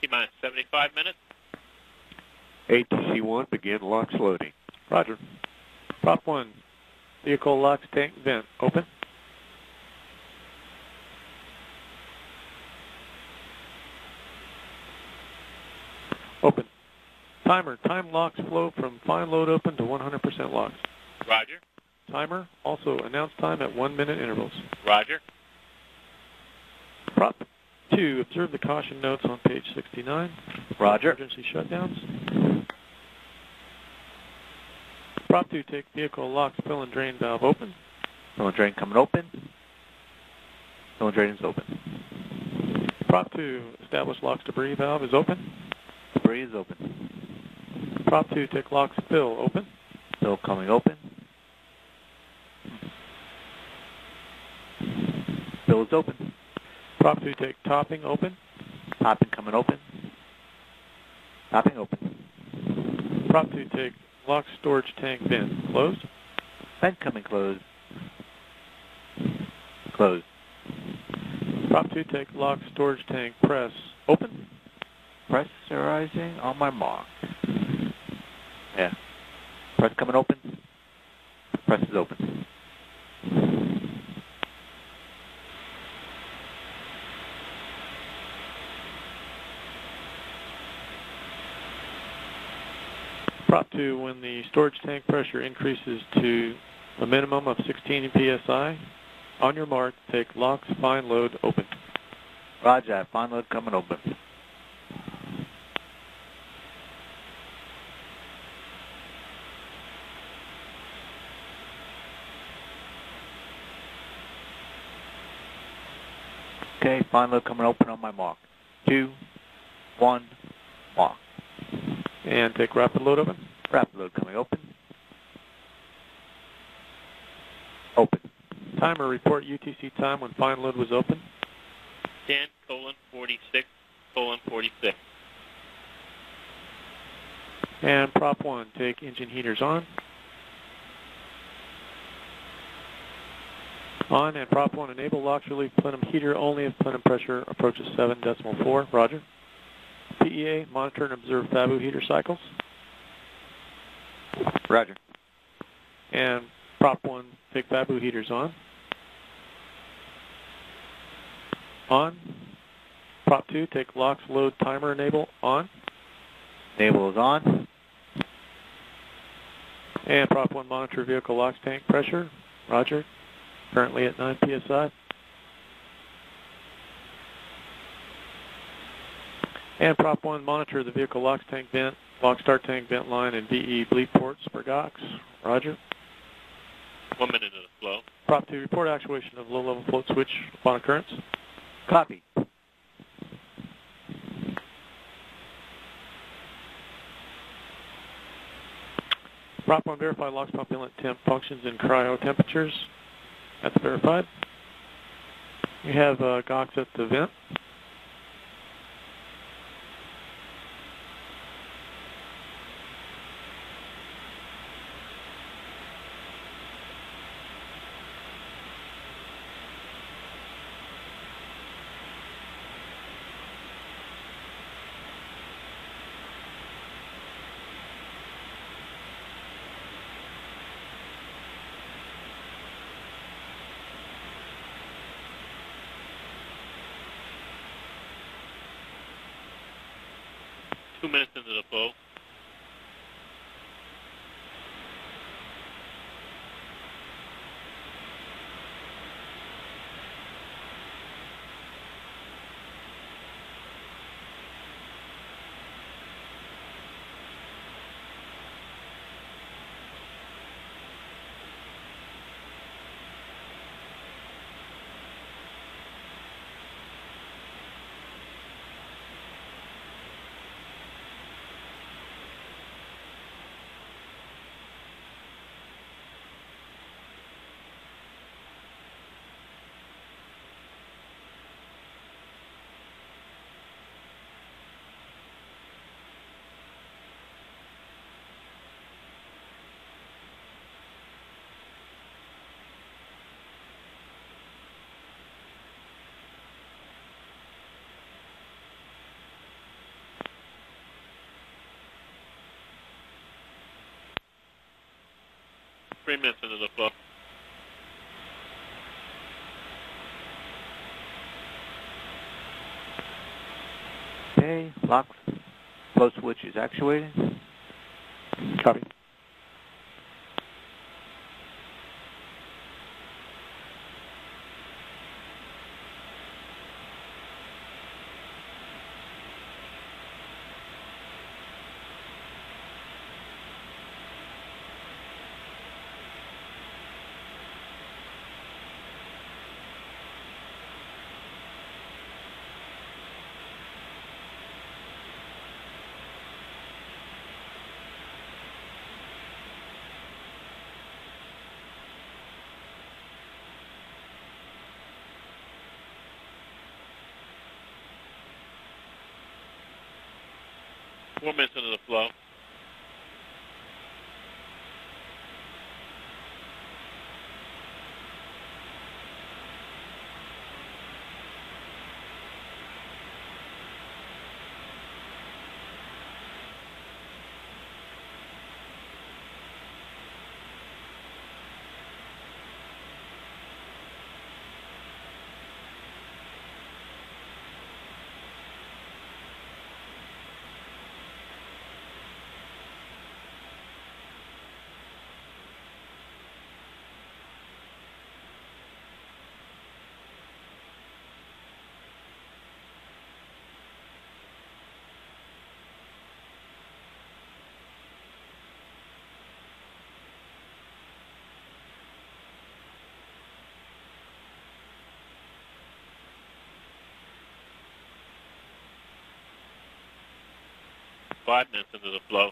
T-minus 75 minutes. ATC 1, begin locks loading. Roger. Prop 1, vehicle locks tank vent open. Open. Timer, time locks flow from fine load open to 100% locks. Roger. Timer, also announce time at 1 minute intervals. Roger. Prop 2, observe the caution notes on page 69. Roger. Emergency shutdowns. Prop 2, take vehicle locks fill and drain valve open. Fill and drain coming open. Fill and drain is open. Prop 2, establish locks debris valve is open. Debris is open. Prop 2, take locks fill open. Fill coming open. Fill is open. Prop 2, take topping open. Topping coming open. Topping open. Prop 2, take lock storage tank vent closed. Vent coming closed. Closed. Prop 2, take lock storage tank press open. Pressurizing on my mark. Yeah. Press coming open. Press is open. Prop 2, when the storage tank pressure increases to a minimum of 16 psi, on your mark, take locks fine load open. Roger, fine load coming open. Okay, fine load coming open on my mark. 2, 1, mark. And take rapid load open. Rapid load coming open. Open. Timer, report UTC time when fine load was open. 10:46:46. And prop 1, take engine heaters on. On, and prop 1, enable locks relief plenum heater only if plenum pressure approaches 7.4. Roger. PEA, monitor and observe FABU heater cycles. Roger. And prop 1, take FABU heaters on. On. Prop 2, take locks load timer enable on. Enable is on. And prop 1, monitor vehicle locks tank pressure. Roger. Currently at 9 psi. And prop 1, monitor the vehicle locks tank vent, lock start tank vent line, and VE bleed ports for GOX. Roger. 1 minute of the flow. Prop 2, report actuation of low-level float switch upon occurrence. Copy. Prop 1, verify LOX pump inlet temp functions in cryo temperatures. That's verified. We have GOX at the vent. Two minutes into the flow. 3 minutes into the flow. Okay, LOX flow switch is actuated. Copy. Four minutes into the flow. Five minutes into the flow.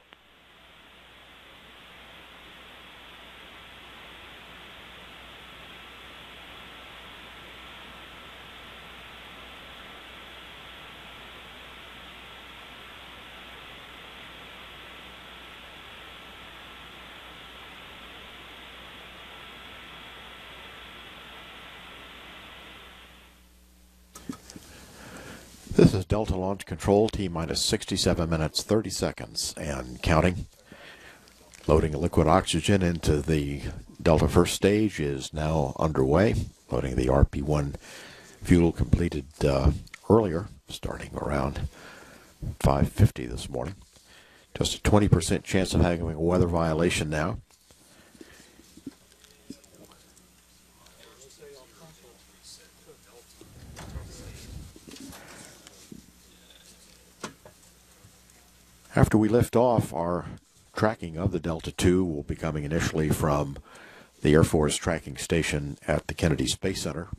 This is Delta Launch Control, T-minus 67 minutes, 30 seconds, and counting. Loading liquid oxygen into the Delta first stage is now underway. Loading the RP-1 fuel completed earlier, starting around 5:50 this morning. Just a 20% chance of having a weather violation now. After we lift off, our tracking of the Delta II will be coming initially from the Air Force tracking station at the Kennedy Space Center,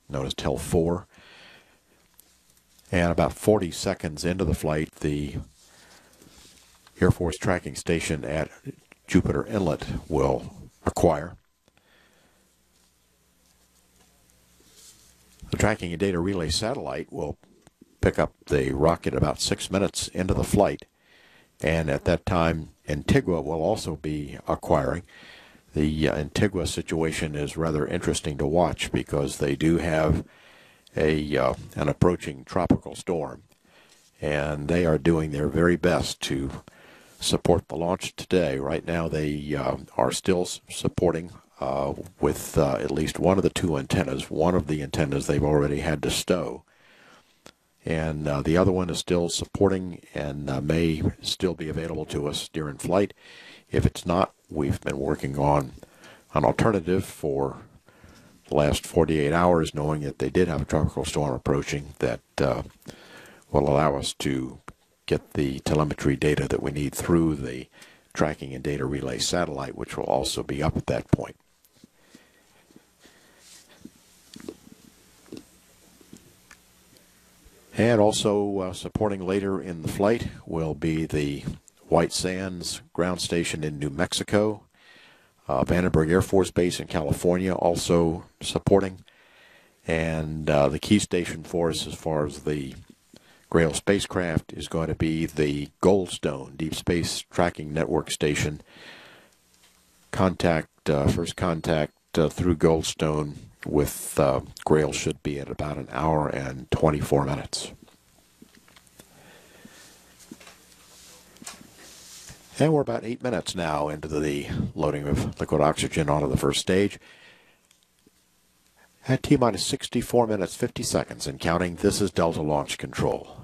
known as TEL 4. And about 40 seconds into the flight, the Air Force tracking station at Jupiter Inlet will acquire. The tracking and data relay satellite will pick up the rocket about 6 minutes into the flight, and at that time Antigua will also be acquiring. The Antigua situation is rather interesting to watch because they do have an approaching tropical storm, and they are doing their very best to support the launch today. Right now they are still supporting with at least one of the two antennas. One of the antennas they've already had to stow, and the other one is still supporting and may still be available to us during flight. If it's not, we've been working on an alternative for the last 48 hours, knowing that they did have a tropical storm approaching that will allow us to get the telemetry data that we need through the tracking and data relay satellite, which will also be up at that point. And also supporting later in the flight will be the White Sands ground station in New Mexico, Vandenberg Air Force Base in California also supporting, and the key station for us as far as the GRAIL spacecraft is going to be the Goldstone Deep Space Tracking Network Station. First contact through Goldstone with GRAIL should be at about an hour and 24 minutes. And we're about 8 minutes now into the loading of liquid oxygen onto the first stage. At T-minus 64 minutes, 50 seconds and counting, this is Delta Launch Control.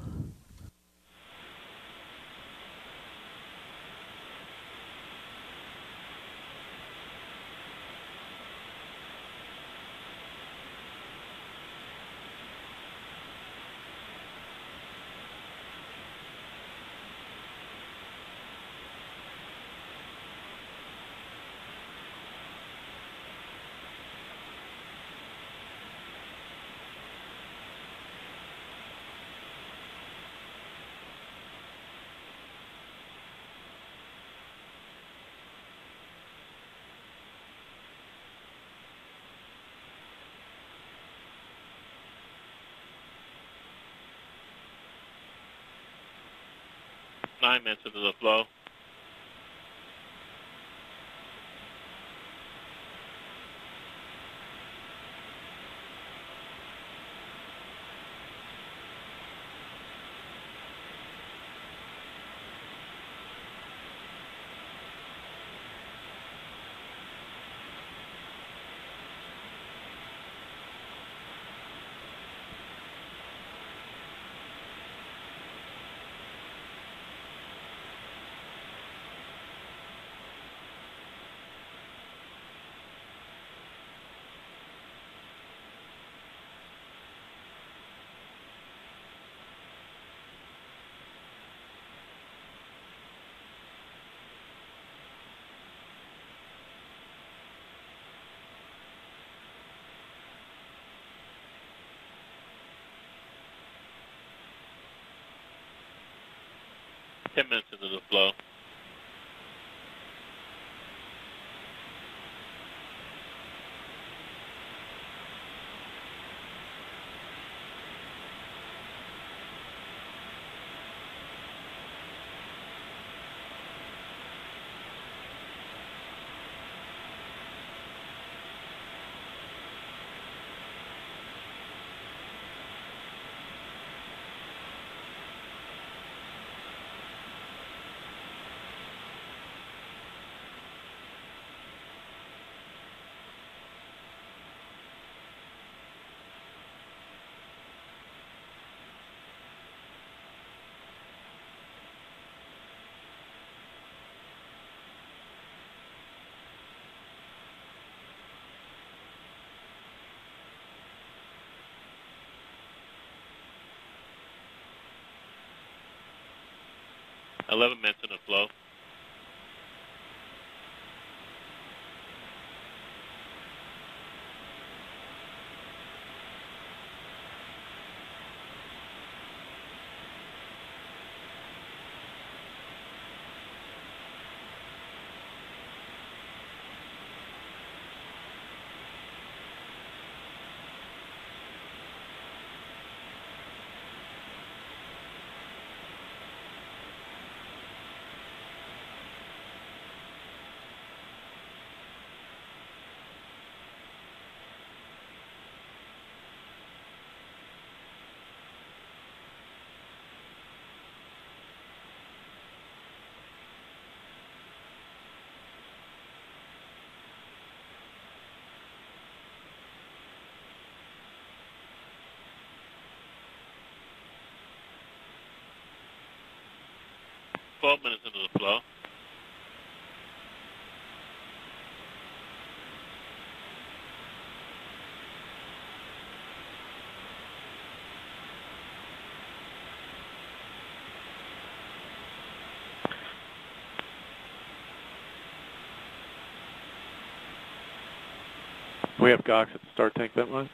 Nine minutes into the flow. Ten minutes into the flow. Eleven minutes in the flow. Twelve minutes into the flow. We have Cox at the start tank vent line.